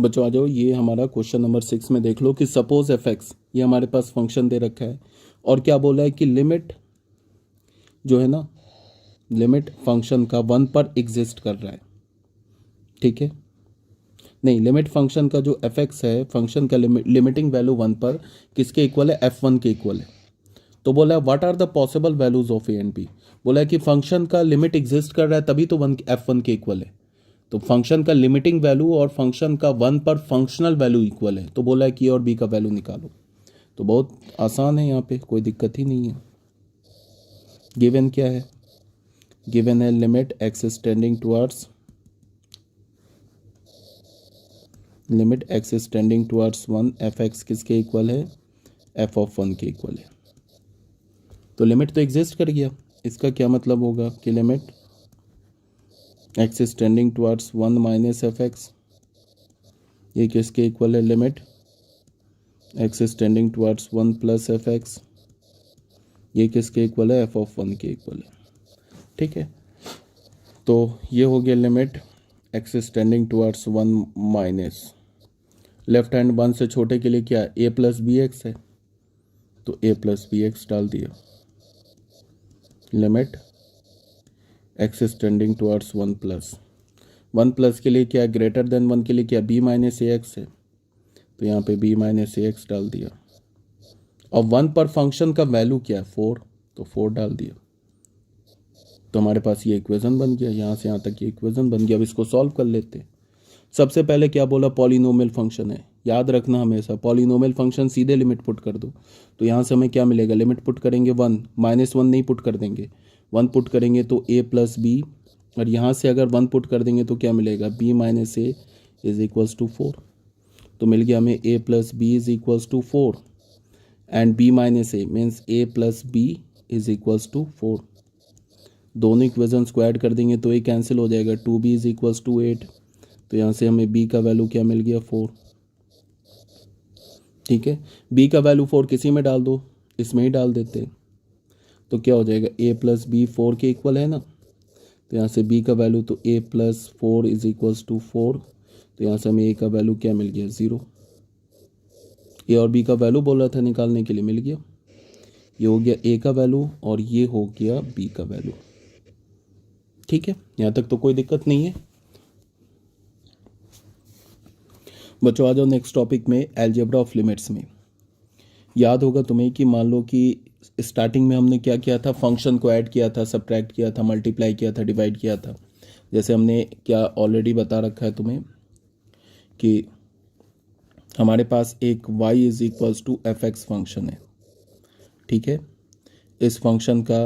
बच्चों आ जाओ, ये हमारा क्वेश्चन नंबर 6 में देख लो कि सपोज एफ एक्स, ये हमारे पास फंक्शन दे रखा है और क्या बोला है कि लिमिट जो है ना, लिमिट फंक्शन का 1 पर एग्जिस्ट कर रहा है। ठीक है, नहीं, लिमिट फंक्शन का जो एफ एक्स है, फंक्शन का लिमिटिंग वैल्यू 1 पर किसके इक्वल है, f1 के इक्वल है। तो बोला है what are the possible values of A and B. बोला है कि फंक्शन का लिमिट एग्जिस्ट कर रहा है तभी तो f1 के इक्वल है। तो फंक्शन का लिमिटिंग वैल्यू और फंक्शन का 1 पर फंक्शनल वैल्यू इक्वल है। तो बोला है कि ए और बी का वैल्यू निकालो। तो बहुत आसान है, यहाँ पे कोई दिक्कत ही नहीं है। गिवन क्या है, गिवन है limit x tending towards, limit x tending towards 1 F x किसके इक्वल है, एफ ऑफ 1 के इक्वल है। तो लिमिट तो एग्जिस्ट कर गया, इसका क्या मतलब होगा कि limit x is tending towards 1 minus F x, ये किसके इक्वल है, limit x is tending towards 1 plus F x, ये किसके इक्वल है, एफ ऑफ 1 के इक्वल है। ठीक है, तो ये हो गया limit x is tending towards 1 minus, left hand 1 से छोटे के लिए क्या है, ए प्लस बी एक्स है, तो ए प्लस बी एक्स डाल दिया। Limit x is tending towards 1 plus, 1 plus के लिए क्या है, ग्रेटर देन 1 के लिए क्या, बी माइनस ए एक्स है, तो यहाँ पे बी माइनस ए एक्स डाल दिया। और 1 पर फंक्शन का वैल्यू क्या है, 4, तो 4 डाल दिया। तो हमारे पास ये इक्वेशन बन गया, यहाँ से यहाँ तक ये इक्वेशन बन गया। अब इसको सॉल्व कर लेते हैं। सबसे पहले क्या बोला, पॉलिनोमियल फंक्शन है, याद रखना हमेशा पॉलिनोमियल फंक्शन सीधे लिमिट पुट कर दो। तो यहाँ से हमें क्या मिलेगा, लिमिट पुट करेंगे 1, -1 नहीं पुट कर देंगे, 1 पुट करेंगे तो a प्लस बी, और यहाँ से अगर 1 पुट कर देंगे तो क्या मिलेगा, b minus A is equals to 4। तो मिल गया हमें a plus B is equals to 4 and b minus A means a plus B is equals to 4। दोनों इक्वेशन को ऐड कर देंगे तो ये कैंसिल हो जाएगा, 2b इज इक्वल्स टू 8। तो यहाँ से हमें b का वैल्यू क्या मिल गया, 4। ठीक है, b का वैल्यू 4 किसी में डाल दो, इसमें ही डाल देते, तो क्या हो जाएगा, a प्लस बी 4 के इक्वल है ना। तो यहाँ से b का वैल्यू तो a plus 4 is equals to 4। तो यहाँ से हमें a का वैल्यू क्या मिल गया, 0। a और b का वैल्यू बोल रहा था निकालने के लिए, मिल गया। ये हो गया a का वैल्यू और ये हो गया b का वैल्यू। ठीक है, यहाँ तक तो कोई दिक्कत नहीं है। बच्चों आ जाओ नेक्स्ट टॉपिक में, अलजेब्रा ऑफ लिमिट्स में। याद होगा तुम्हें कि मान लो कि स्टार्टिंग में हमने क्या किया था, फंक्शन को ऐड किया था, सब्ट्रैक्ट किया था, मल्टीप्लाई किया था, डिवाइड किया था। जैसे हमने क्या ऑलरेडी बता रखा है तुम्हें कि हमारे पास एक y is equals to F X function है। ठीक है, इस फंक्शन का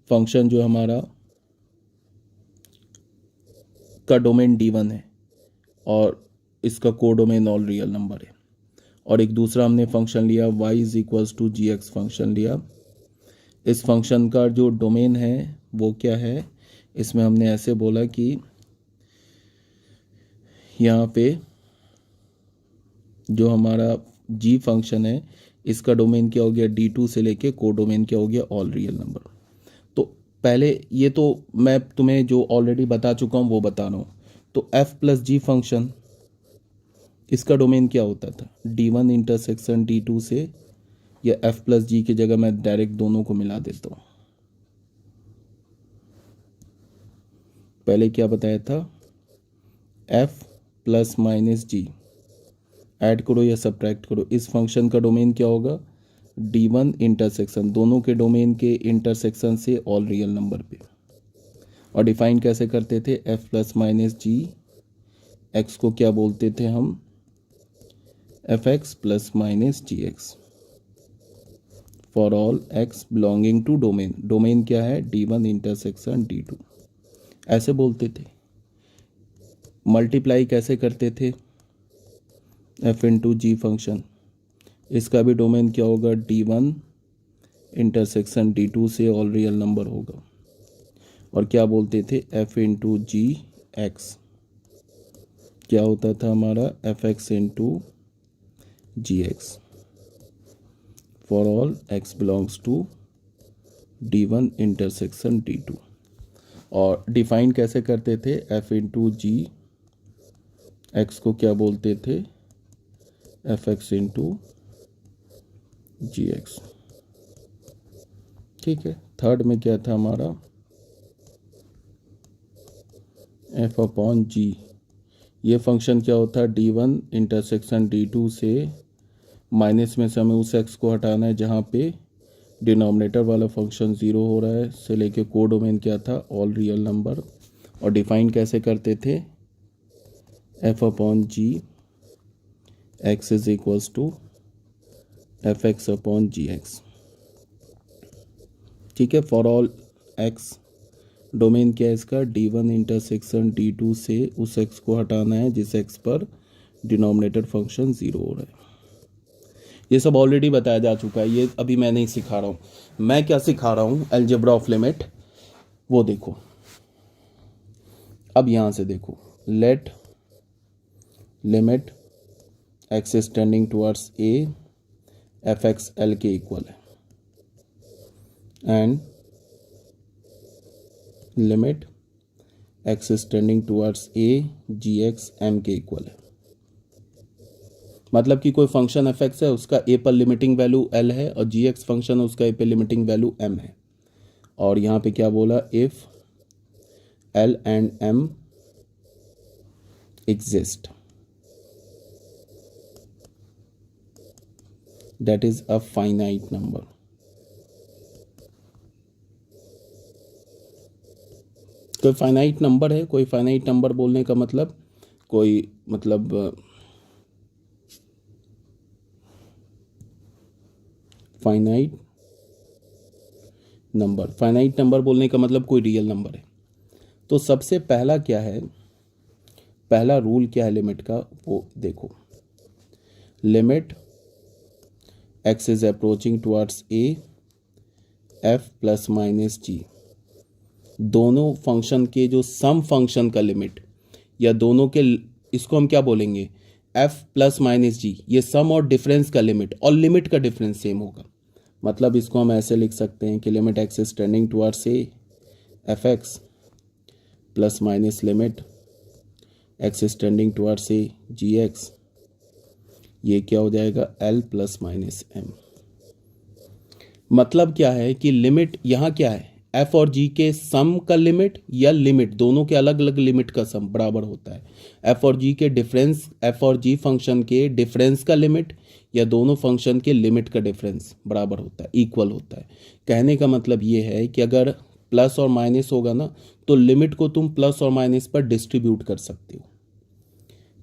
फंक्शन जो हमारा का डोमेन D1 है और इसका कोडोमेन ऑल रियल नंबर है। और एक दूसरा हमने फंक्शन लिया y is equals to g x function लिया। इस फंक्शन का जो डोमेन है वो क्या है, इसमें हमने ऐसे बोला कि यहाँ पे जो हमारा g फंक्शन है इसका डोमेन क्या हो गया, D2 से लेके कोडोमेन क्या हो गया, ऑल रियल नंबर। तो पहले ये तो मैं तुम्हें जो ऑलरेडी बता चुका हूँ वो बता रहा हूँ। तो f प्लस जी फंक्शन, इसका डोमेन क्या होता था, D1 इंटरसेक्शन D2 से, या f प्लस जी की जगह मैं डायरेक्ट दोनों को मिला देता हूँ। पहले क्या बताया था, f प्लस माइनस जी, ऐड करो या सब्ट्रैक्ट करो। इस फंक्शन का डोमेन क्या होगा, D1 इंटरसेक्शन, दोनों के डोमेन के इंटरसेक्शन से ऑल रियल नंबर पे। और डिफाइन कैसे करते थे, f plus minus g, x को क्या बोलते थे हम, f x plus minus g x for all x belonging to domain. Domain क्या है, D1 इंटरसेक्शन D2, ऐसे बोलते थे। मल्टीप्लाई कैसे करते थे, f इंटू जी फंक्शन, इसका भी डोमेन क्या होगा, D1 इंटरसेक्शन D2 से ऑल रियल नंबर होगा। और क्या बोलते थे, f इंटू जी एक्स क्या होता था हमारा, f x into g x for all x belongs to D1 intersection D2। और डिफाइन कैसे करते थे, f इंटू जी एक्स को क्या बोलते थे, F x into g x. ठीक है, थर्ड में क्या था हमारा, एफ अपॉन जी। ये फंक्शन क्या होता है, D1 इंटरसेक्शन D2 से माइनस में से हमें उस एक्स को हटाना है जहाँ पे डिनोमिनेटर वाला फंक्शन ज़ीरो हो रहा है, से लेके कोडोमेन क्या था, ऑल रियल नंबर। और डिफाइन कैसे करते थे, f upon g x is equals to F x upon g x. ठीक है, फॉर ऑल एक्स, डोमेन क्या है इसका, D1 इंटरसेक्शन D2 से उस एक्स को हटाना है जिस एक्स पर डिनोमिनेटर फंक्शन ज़ीरो हो रहा है। ये सब ऑलरेडी बताया जा चुका है, ये अभी मैं नहीं सिखा रहा हूँ। मैं क्या सिखा रहा हूँ, अलजेब्रा ऑफ लिमिट, वो देखो। अब यहाँ से देखो, let limit x is tending towards A f x l के इक्वल है, and limit x is tending towards a g x m के इक्वल है। मतलब कि कोई फंक्शन एफ एक्स है, उसका ए पर लिमिटिंग वैल्यू एल है, और जी एक्स फंक्शन है, उसका ए पे लिमिटिंग वैल्यू एम है। और यहाँ पे क्या बोला, if l and m exist, that is a finite number. कोई फाइनाइट नंबर है, कोई फाइनाइट नंबर बोलने का मतलब कोई मतलब फाइनाइट नंबर, फाइनाइट नंबर बोलने का मतलब कोई रियल नंबर है। तो सबसे पहला क्या है, पहला रूल क्या है लिमिट का, वो देखो, limit x is approaching towards A F plus minus G, दोनों फंक्शन के जो सम फंक्शन का लिमिट, या दोनों के, इसको हम क्या बोलेंगे, एफ प्लस माइनस जी, ये सम और डिफरेंस का लिमिट, और लिमिट का डिफरेंस सेम होगा। मतलब इसको हम ऐसे लिख सकते हैं कि limit x is tending towards A f x plus minus limit x is tending towards a g x, ये क्या हो जाएगा, एल प्लस माइनस एम। मतलब क्या है कि लिमिट यहाँ क्या है, एफ और जी के सम का लिमिट, या लिमिट दोनों के अलग अलग लिमिट का सम बराबर होता है। एफ और जी के डिफरेंस, एफ और जी फंक्शन के डिफरेंस का लिमिट, या दोनों फंक्शन के लिमिट का डिफरेंस बराबर होता है, इक्वल होता है। कहने का मतलब ये है कि अगर प्लस और माइनस होगा ना, तो लिमिट को तुम प्लस और माइनस पर डिस्ट्रीब्यूट कर सकते हो।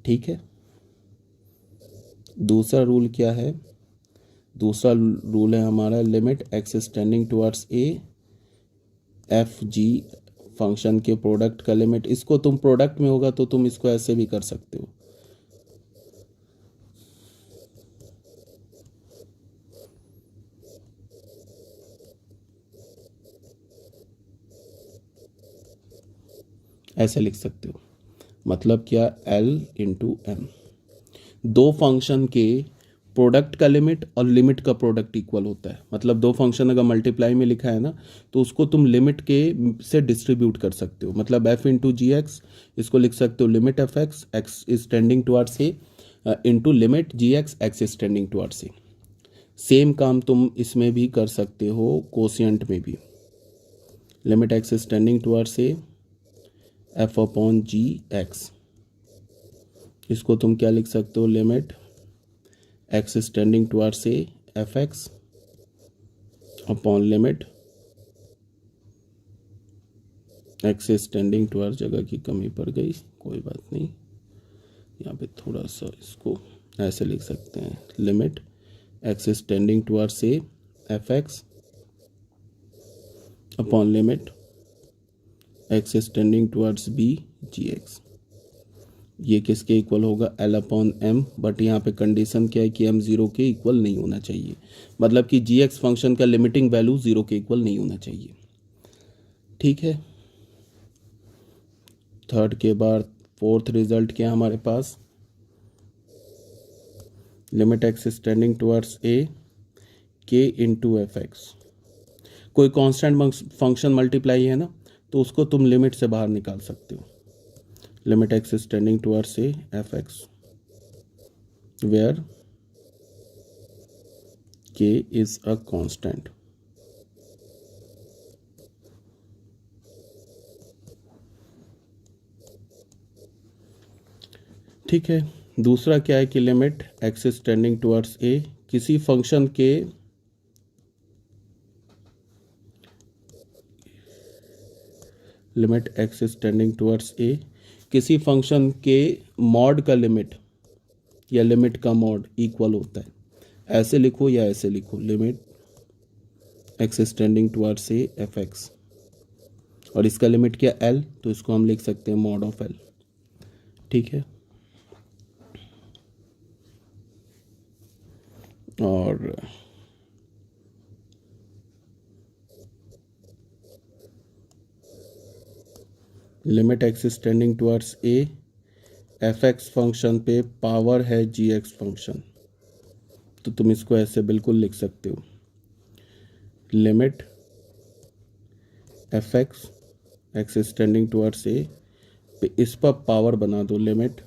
ठीक है, दूसरा रूल क्या है, दूसरा रूल है हमारा, limit x is tending towards A F G function के प्रोडक्ट का लिमिट। इसको तुम प्रोडक्ट में होगा तो तुम इसको ऐसे भी कर सकते हो, ऐसे लिख सकते हो। मतलब क्या, एल इंटू एम, दो फंक्शन के प्रोडक्ट का लिमिट और लिमिट का प्रोडक्ट इक्वल होता है। मतलब दो फंक्शन अगर मल्टीप्लाई में लिखा है ना, तो उसको तुम लिमिट के से डिस्ट्रीब्यूट कर सकते हो। मतलब एफ इंटू जी एक्स, इसको लिख सकते हो limit f x x is tending towards a into limit g x x is tending towards a. Same काम तुम इसमें भी कर सकते हो, कोशिएंट में भी, limit x is tending towards A f upon g x, इसको तुम क्या लिख सकते हो, limit x is tending towards A f x upon limit x is tending towards, जगह की कमी पड़ गई, कोई बात नहीं, यहाँ पे थोड़ा सा इसको ऐसे लिख सकते हैं, limit x is tending towards A f x upon limit x is tending towards b g x. ये किसके इक्वल होगा, एल अपॉन एम, बट यहाँ पे कंडीशन क्या है कि एम जीरो के इक्वल नहीं होना चाहिए। मतलब कि जी एक्स फंक्शन का लिमिटिंग वैल्यू जीरो के इक्वल नहीं होना चाहिए। ठीक है, थर्ड के बाद फोर्थ रिजल्ट क्या है हमारे पास, limit x is tending towards A के इंटू एफ एक्स। कोई कांस्टेंट फंक्शन मल्टीप्लाई है ना, तो उसको तुम लिमिट से बाहर निकाल सकते हो। Limit x is tending towards A f x where k is a constant. ठीक है, दूसरा क्या है कि limit x is tending towards a, किसी फंक्शन के limit x is tending towards a, किसी फंक्शन के मॉड का लिमिट या लिमिट का मॉड इक्वल होता है। ऐसे लिखो या ऐसे लिखो, limit x is tending towards A f x, और इसका लिमिट क्या एल, तो इसको हम लिख सकते हैं मॉड ऑफ एल। ठीक है, और limit x is tending towards A f X function पे पावर है जी एक्स फंक्शन, तो तुम इसको ऐसे बिल्कुल लिख सकते हो, limit f x x is tending towards a पे इस पर पावर बना दो limit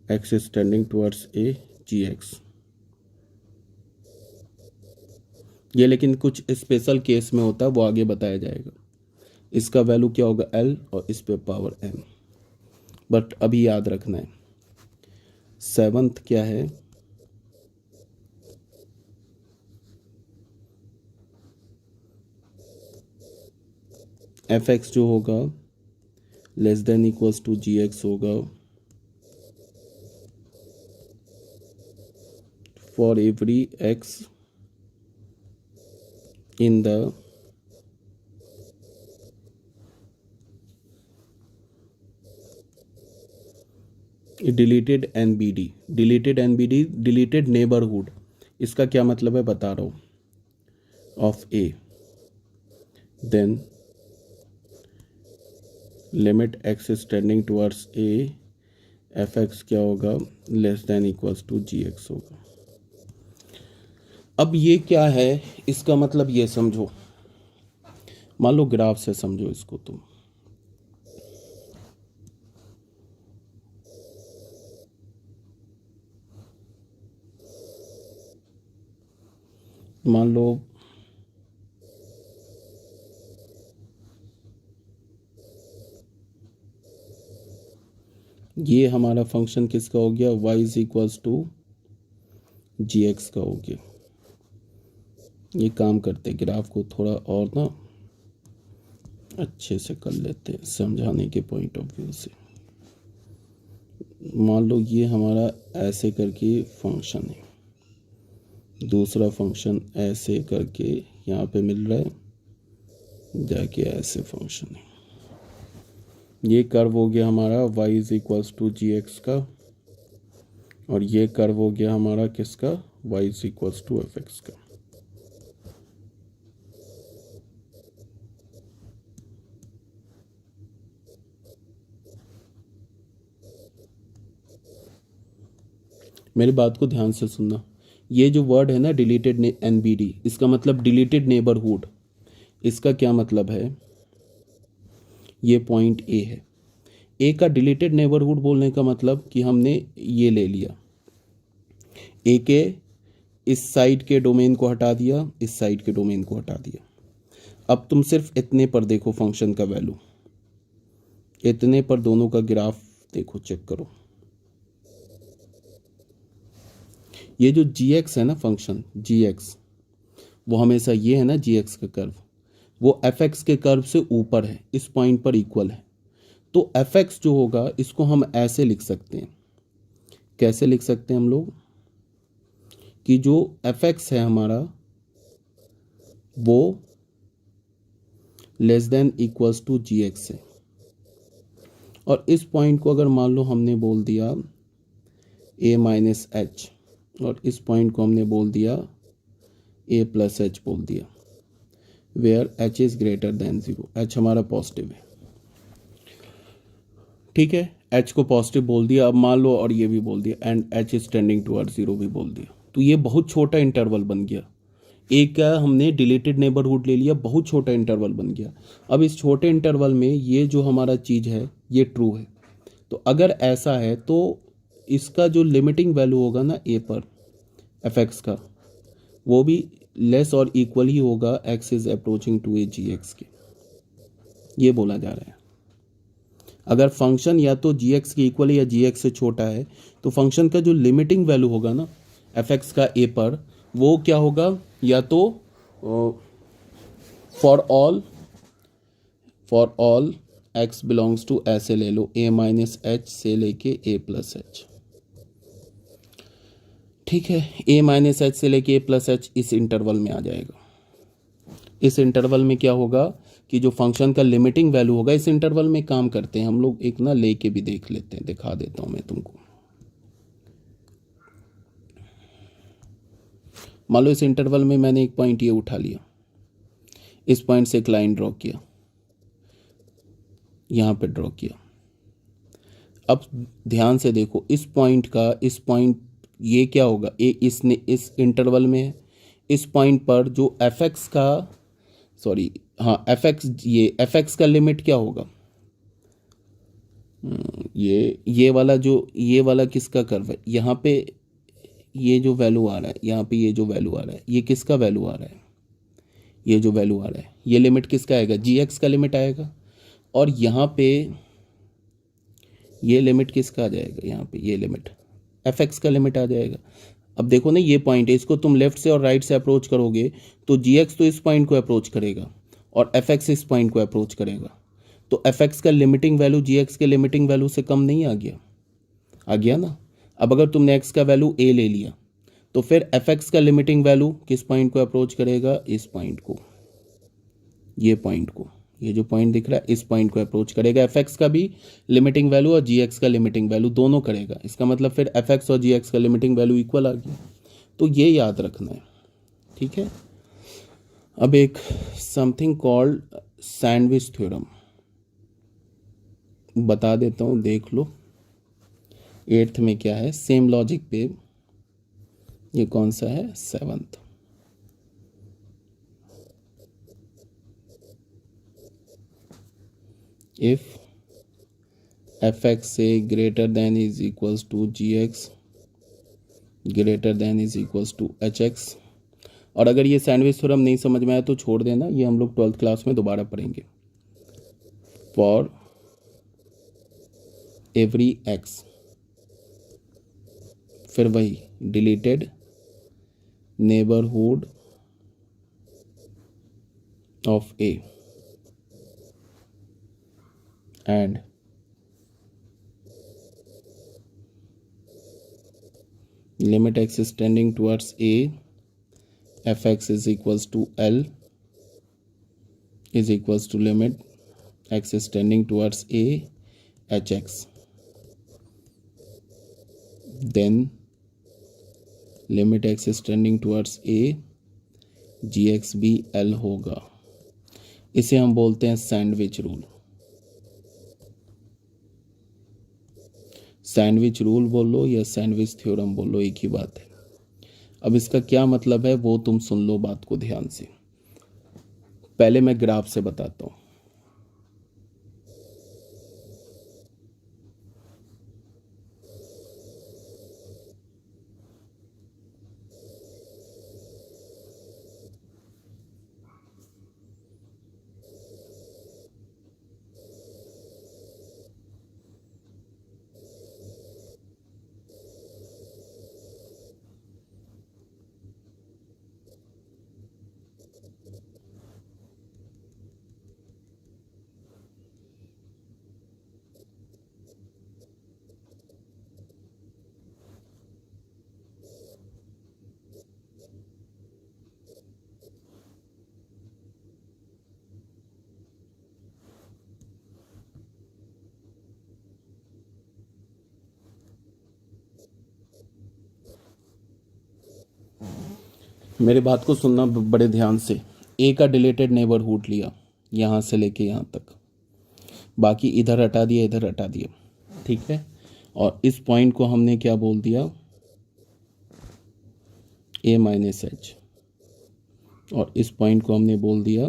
x is tending towards a g x. ये लेकिन कुछ स्पेशल केस में होता है, वो आगे बताया जाएगा। इसका वैल्यू क्या होगा एल और इस पे पावर एन, बट अभी याद रखना है। सेवंथ क्या है, एफ एक्स जो होगा less than equals to g x होगा for every x in the deleted NBD, deleted NBD deleted neighbourhood, इसका क्या मतलब है बता रहा हूँ, of a, then limit x is tending towards A f x क्या होगा less than equals to g x होगा। अब ये क्या है, इसका मतलब ये समझो, मान लो ग्राफ से समझो इसको तुम, मान लो ये हमारा फंक्शन किसका हो गया, y is equals to g x का हो गया। ये काम करते ग्राफ को थोड़ा और ना अच्छे से कर लेते हैं समझाने के पॉइंट ऑफ व्यू से। मान लो ये हमारा ऐसे करके फंक्शन है, दूसरा फंक्शन ऐसे करके यहाँ पे मिल रहा है, जाके ऐसे फंक्शन है। ये कर्व हो गया हमारा y is equals to g x का, और ये कर्व हो गया हमारा किसका, y is equals to F x का। मेरी बात को ध्यान से सुनना, ये जो वर्ड है ना डिलीटेड NBD, इसका मतलब डिलीटेड नेबरहुड। इसका क्या मतलब है, ये पॉइंट ए है, ए का डिलीटेड नेबरहुड बोलने का मतलब कि हमने ये ले लिया, ए के इस साइड के डोमेन को हटा दिया, इस साइड के डोमेन को हटा दिया। अब तुम सिर्फ इतने पर देखो फंक्शन का वैल्यू, इतने पर दोनों का ग्राफ देखो, चेक करो। ये जो जी एक्स है ना फंक्शन जी एक्स, वो हमेशा ये है ना जी एक्स का कर्व, वो एफ एक्स के कर्व से ऊपर है, इस पॉइंट पर इक्वल है। तो एफ एक्स जो होगा इसको हम ऐसे लिख सकते हैं, कैसे लिख सकते हैं हम लोग, कि जो एफ एक्स है हमारा वो less than equals to g x है, और इस पॉइंट को अगर मान लो हमने बोल दिया ए माइनस एच, और इस पॉइंट को हमने बोल दिया ए प्लस एच बोल दिया, where h is greater than zero, h हमारा पॉजिटिव है। ठीक है, एच को पॉजिटिव बोल दिया, अब मान लो और ये भी बोल दिया and H is tending toward zero भी बोल दिया, तो ये बहुत छोटा इंटरवल बन गया। एक का हमने डिलीटेड नेबरहुड ले लिया, बहुत छोटा इंटरवल बन गया। अब इस छोटे इंटरवल में ये जो हमारा चीज़ है ये ट्रू है, तो अगर ऐसा है तो इसका जो लिमिटिंग वैल्यू होगा ना ए पर एफ एक्स का, वो भी लेस और इक्वल ही होगा x is approaching to a g x के, ये बोला जा रहा है। अगर फंक्शन या तो जी एक्स के इक्वल या जी एक्स से छोटा है तो फंक्शन का जो लिमिटिंग वैल्यू होगा ना एफ एक्स का ए पर, वो क्या होगा, या तो for all x belongs to, ऐसे ले लो ए माइनस एच से लेके ए प्लस एच, ठीक है। ए माइनस एच से लेके ए प्लस एच इस इंटरवल में आ जाएगा। इस इंटरवल में क्या होगा कि जो फंक्शन का लिमिटिंग वैल्यू होगा, इस इंटरवल में काम करते हैं हम लोग, एक ना लेके भी देख लेते हैं, दिखा देता हूं मैं तुमको। मान लो इस इंटरवल में मैंने एक पॉइंट ये उठा लिया, इस पॉइंट से एक लाइन ड्रॉ किया, यहां पे ड्रॉ किया। अब ध्यान से देखो इस पॉइंट का, इस पॉइंट ये क्या होगा, इसने इस इंटरवल में इस पॉइंट पर जो एफ एक्स का, सॉरी हाँ एफ एक्स, ये एफ एक्स का लिमिट क्या होगा, ये वाला जो, ये वाला किसका कर्व है, यहाँ पे ये जो वैल्यू आ रहा है, यहाँ पे ये जो वैल्यू आ रहा है, ये किसका वैल्यू आ रहा है, ये जो वैल्यू आ रहा है, ये लिमिट किसका आएगा, जी एक्स का लिमिट आएगा। और यहाँ पे ये लिमिट किसका आ जाएगा, यहाँ पे ये लिमिट एफ एक्स का लिमिट आ जाएगा। अब देखो ना ये पॉइंट है, इसको तुम लेफ्ट से और राइट से अप्रोच करोगे तो जी एक्स तो इस पॉइंट को अप्रोच करेगा और एफ एक्स इस पॉइंट को अप्रोच करेगा, तो एफ एक्स का लिमिटिंग वैल्यू जी एक्स के लिमिटिंग वैल्यू से कम नहीं आ गया, आ गया ना। अब अगर तुमने एक्स का वैल्यू ए ले लिया तो फिर एफ एक्स का लिमिटिंग वैल्यू किस पॉइंट को अप्रोच करेगा, इस पॉइंट को, ये पॉइंट को, ये जो पॉइंट दिख रहा है इस पॉइंट को अप्रोच करेगा। एफ एक्स का भी लिमिटिंग वैल्यू और जी एक्स का लिमिटिंग वैल्यू दोनों करेगा, इसका मतलब फिर एफ एक्स और जी एक्स का लिमिटिंग वैल्यू इक्वल आ गया। तो ये याद रखना है, ठीक है। अब एक समथिंग कॉल्ड सैंडविच थ्योरम बता देता हूँ, देख लो 8th में क्या है, सेम लॉजिक पे। ये कौन सा है, 7th। इफ एफ एक्स से greater than is equals to g x greater than is equals to h x. और अगर ये सैंडविच थ्योरम नहीं समझ में आया तो छोड़ देना, ये हम लोग 12th क्लास में दोबारा पढ़ेंगे। फॉर एवरी एक्स, फिर वही deleted neighbourhood of A and limit x is tending towards a, fx is equals to L is equals to limit x is tending towards a hx, then limit x is tending towards a gx भी L होगा। इसे हम बोलते हैं sandwich rule. Sandwich rule बोलो या sandwich theorem बोलो, एक ही बात है। अब इसका क्या मतलब है वो तुम सुन लो बात को ध्यान से, पहले मैं ग्राफ से बताता हूं। मेरे बात को सुनना बड़े ध्यान से। ए का डिलेटेड नेबरहुड लिया यहाँ से लेके यहाँ तक, बाकी इधर हटा दिया, इधर हटा दिया, ठीक है। और इस पॉइंट को हमने क्या बोल दिया, ए माइनस एच, और इस पॉइंट को हमने बोल दिया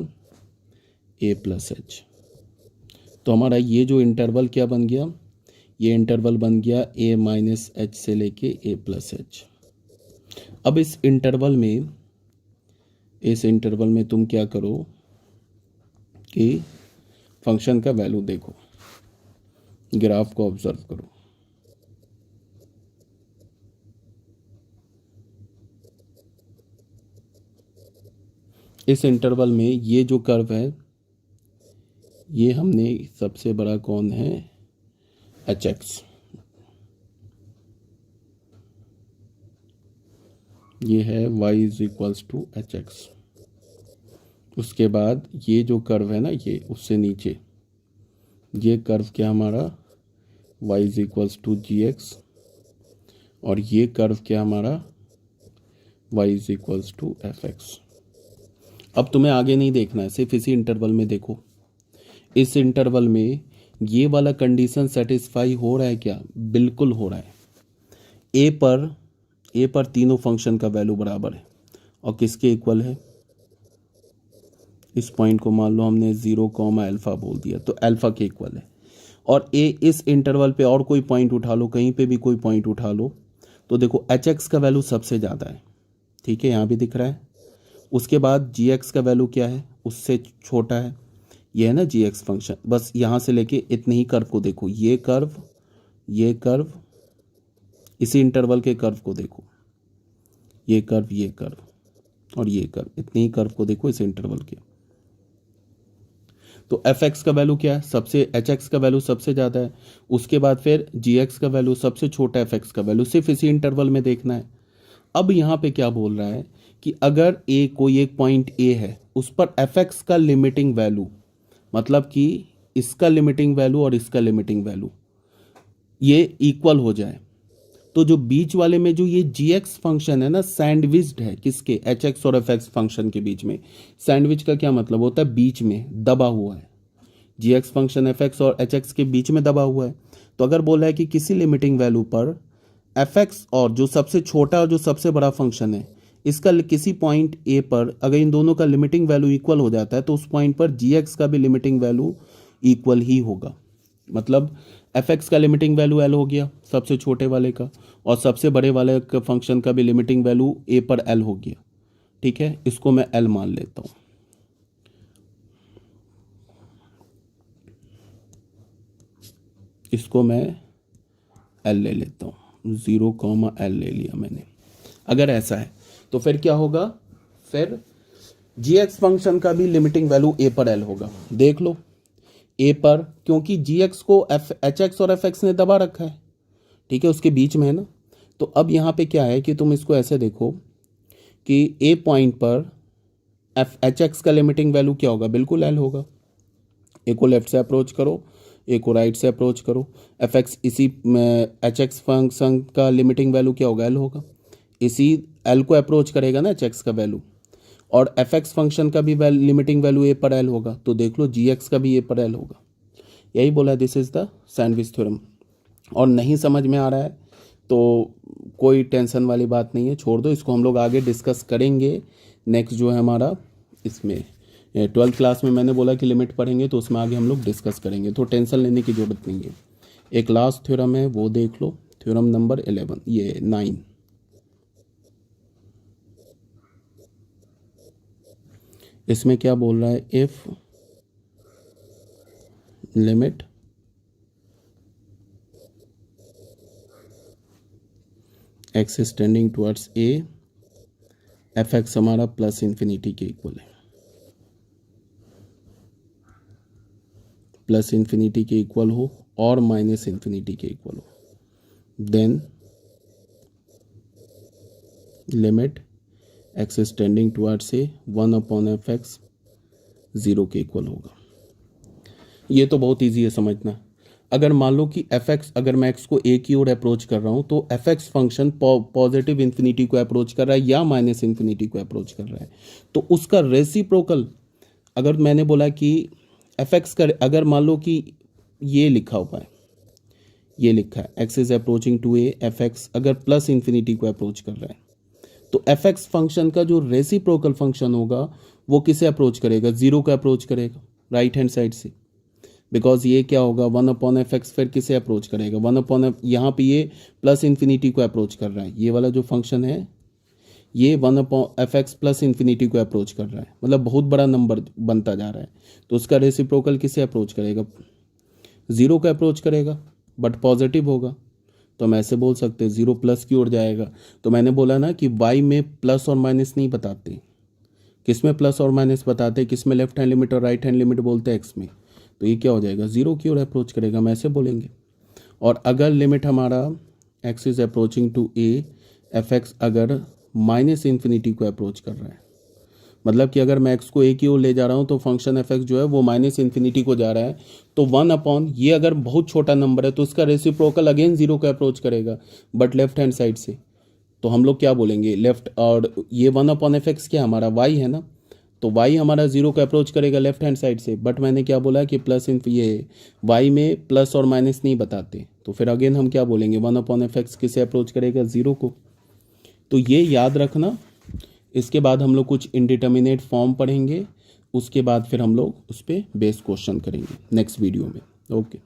ए प्लस एच। तो हमारा ये जो इंटरवल क्या बन गया, ये इंटरवल बन गया a माइनस एच से लेके a प्लस एच। अब इस इंटरवल में तुम क्या करो कि फंक्शन का वैल्यू देखो, ग्राफ को ऑब्जर्व करो। इस इंटरवल में ये जो कर्व है, ये हमने सबसे बड़ा कौन है, एच एक्स। ये है y is equals to h x. उसके बाद ये जो कर्व है ना, ये उससे नीचे ये कर्व क्या हमारा y is equals to g x, और ये कर्व क्या हमारा y is equals to F x. अब तुम्हें आगे नहीं देखना है, सिर्फ इसी इंटरवल में देखो। इस इंटरवल में ये वाला कंडीशन सेटिस्फाई हो रहा है क्या? बिल्कुल हो रहा है। ए पर तीनों फंक्शन का वैल्यू बराबर है, और किसके इक्वल है? इस पॉइंट को मान लो हमने 0, अल्फा बोल दिया, तो अल्फा के इक्वल है। और ए इस इंटरवल पे और कोई पॉइंट उठा लो, कहीं पे भी कोई पॉइंट उठा लो, तो देखो एच एक्स का वैल्यू सबसे ज़्यादा है, ठीक है, यहाँ भी दिख रहा है। उसके बाद जी एक्स का वैल्यू क्या है? उससे छोटा है, ये है ना जी एक्स फंक्शन। बस यहाँ से लेके इतने ही कर्व को देखो, ये कर्व, इसी इंटरवल के कर्व को देखो, ये कर्व और ये कर्व, इतने ही कर्व को देखो इस इंटरवल के। तो एफ एक्स का वैल्यू क्या है? सबसे एच एक्स का वैल्यू सबसे ज़्यादा है। उसके बाद फिर जी एक्स का वैल्यू सबसे छोटा, एफ एक्स का वैल्यू। सिर्फ इसी इंटरवल में देखना है। अब यहाँ पे क्या बोल रहा है कि अगर ए कोई एक पॉइंट ए है, उस पर एफ एक्स का लिमिटिंग वैल्यू, मतलब कि इसका लिमिटिंग वैल्यू और इसका लिमिटिंग वैल्यू ये इक्वल हो जाए, तो जो बीच वाले में जो ये जी एक्स फंक्शन है ना, सैंडविच्ड है किसके? एच एक्स और एफ एक्स फंक्शन के बीच में। सैंडविच का क्या मतलब होता है? बीच में दबा हुआ है। जी एक्स फंक्शन एफ एक्स और एच एक्स के बीच में दबा हुआ है। तो अगर बोला है कि किसी लिमिटिंग वैल्यू पर एफ एक्स और जो सबसे छोटा और जो सबसे बड़ा फंक्शन है, इसका किसी पॉइंट ए पर अगर इन दोनों का लिमिटिंग वैल्यू इक्वल हो जाता है, तो उस पॉइंट पर जी एक्स का भी लिमिटिंग वैल्यू इक्वल ही होगा। मतलब एफ एक्स का लिमिटिंग वैल्यू एल हो गया सबसे छोटे वाले का, और सबसे बड़े वाले का फंक्शन का भी लिमिटिंग वैल्यू ए पर एल हो गया, ठीक है। इसको मैं एल मान लेता हूँ। इसको मैं एल ले लेता हूँ, 0, एल ले लिया मैंने। अगर ऐसा है तो फिर क्या होगा? फिर जी एक्स फंक्शन का भी लिमिटिंग वैल्यू ए पर एल होगा। देख लो ए पर, क्योंकि जी एक्स को एच एक्स और एफ एक्स ने दबा रखा है, ठीक है, उसके बीच में है ना। तो अब यहाँ पे क्या है कि तुम इसको ऐसे देखो कि ए पॉइंट पर एच एक्स का लिमिटिंग वैल्यू क्या होगा? बिल्कुल एल होगा। ए को लेफ्ट से अप्रोच करो, ए को राइट से अप्रोच करो। एफ एक्स इसी एच एक्स फंक्शन का लिमिटिंग वैल्यू क्या होगा? एल होगा। इसी एल को अप्रोच करेगा ना एच एक्स का वैल्यू, और एफ एक्स फंक्शन का भी लिमिटिंग वैल्यू ए पर एल होगा। तो देख लो जी एक्स का भी ए पर एल होगा। यही बोला, this is the sandwich theorem. और नहीं समझ में आ रहा है तो कोई टेंशन वाली बात नहीं है, छोड़ दो इसको, हम लोग आगे डिस्कस करेंगे। नेक्स्ट जो है हमारा, इसमें 12th क्लास में मैंने बोला कि लिमिट पढ़ेंगे, तो उसमें आगे हम लोग डिस्कस करेंगे, तो टेंशन लेने की ज़रूरत नहीं है। एक लास्ट थ्योरम है, वो देख लो, थ्योरम नंबर 11, ये 9। इसमें क्या बोल रहा है? If limit x is tending towards A, f x हमारा प्लस इन्फिनिटी के इक्वल है, प्लस इन्फिनिटी के इक्वल हो और माइनस इन्फिनिटी के इक्वल हो, then limit x is tending towards a 1/f(x) 0 के इक्वल होगा। ये तो बहुत इजी है समझना। अगर मान लो कि एफ एक्स, अगर मैं एक्स को ए की ओर अप्रोच कर रहा हूँ, तो F X function positive infinity को अप्रोच कर रहा है या माइनस इन्फिनिटी को अप्रोच कर रहा है, तो उसका रेसिप्रोकल, अगर मैंने बोला कि एफ एक्स का, अगर मान लो कि ये लिखा हुआ है, ये लिखा है x is approaching to a, f x अगर प्लस इन्फिनिटी को अप्रोच कर रहा है, तो एफ एक्स फंक्शन का जो रेसिप्रोकल फंक्शन होगा वो किसे अप्रोच करेगा? 0 को अप्रोच करेगा, राइट हैंड साइड से। बिकॉज ये क्या होगा 1/f(x) फिर किसे अप्रोच करेगा 1/f, यहाँ पे ये प्लस इन्फिनिटी को अप्रोच कर रहा है, ये वाला जो फंक्शन है ये 1/f(x) प्लस इन्फिनिटी को अप्रोच कर रहा है, मतलब बहुत बड़ा नंबर बनता जा रहा है, तो उसका रेसिप्रोकल किसे अप्रोच करेगा, 0 को अप्रोच करेगा, बट पॉजिटिव होगा, तो हम ऐसे बोल सकते हैं 0 प्लस की ओर जाएगा। तो मैंने बोला ना कि y में प्लस और माइनस नहीं बताते, किस में प्लस और माइनस बताते, किस में लेफ्ट हैंड लिमिट और राइट हैंड लिमिट बोलते हैं x में, तो ये क्या हो जाएगा 0 की ओर अप्रोच करेगा, हम ऐसे बोलेंगे। और अगर लिमिट हमारा x is approaching to a f(x) अगर माइनस इन्फिनिटी को अप्रोच कर रहा है, मतलब कि अगर मैं x को a की ओर ले जा रहा हूँ तो फंक्शन f(x) जो है वो माइनस इन्फिनिटी को जा रहा है, तो 1/, ये अगर बहुत छोटा नंबर है तो उसका रेसिप्रोकल अगेन 0 को अप्रोच करेगा, बट लेफ्ट हैंड साइड से, तो हम लोग क्या बोलेंगे लेफ्ट, और ये 1/f(x) क्या हमारा y है ना, तो y हमारा 0 को अप्रोच करेगा लेफ्ट हैंड साइड से, बट मैंने क्या बोला कि प्लस ये y में प्लस और माइनस नहीं बताते, तो फिर अगेन हम क्या बोलेंगे 1/f(x) किसे अप्रोच करेगा 0 को। तो ये याद रखना। इसके बाद हम लोग कुछ इनडिटर्मिनेट फॉर्म पढ़ेंगे, उसके बाद फिर हम लोग उस पर बेस क्वेश्चन करेंगे नेक्स्ट वीडियो में। ओके।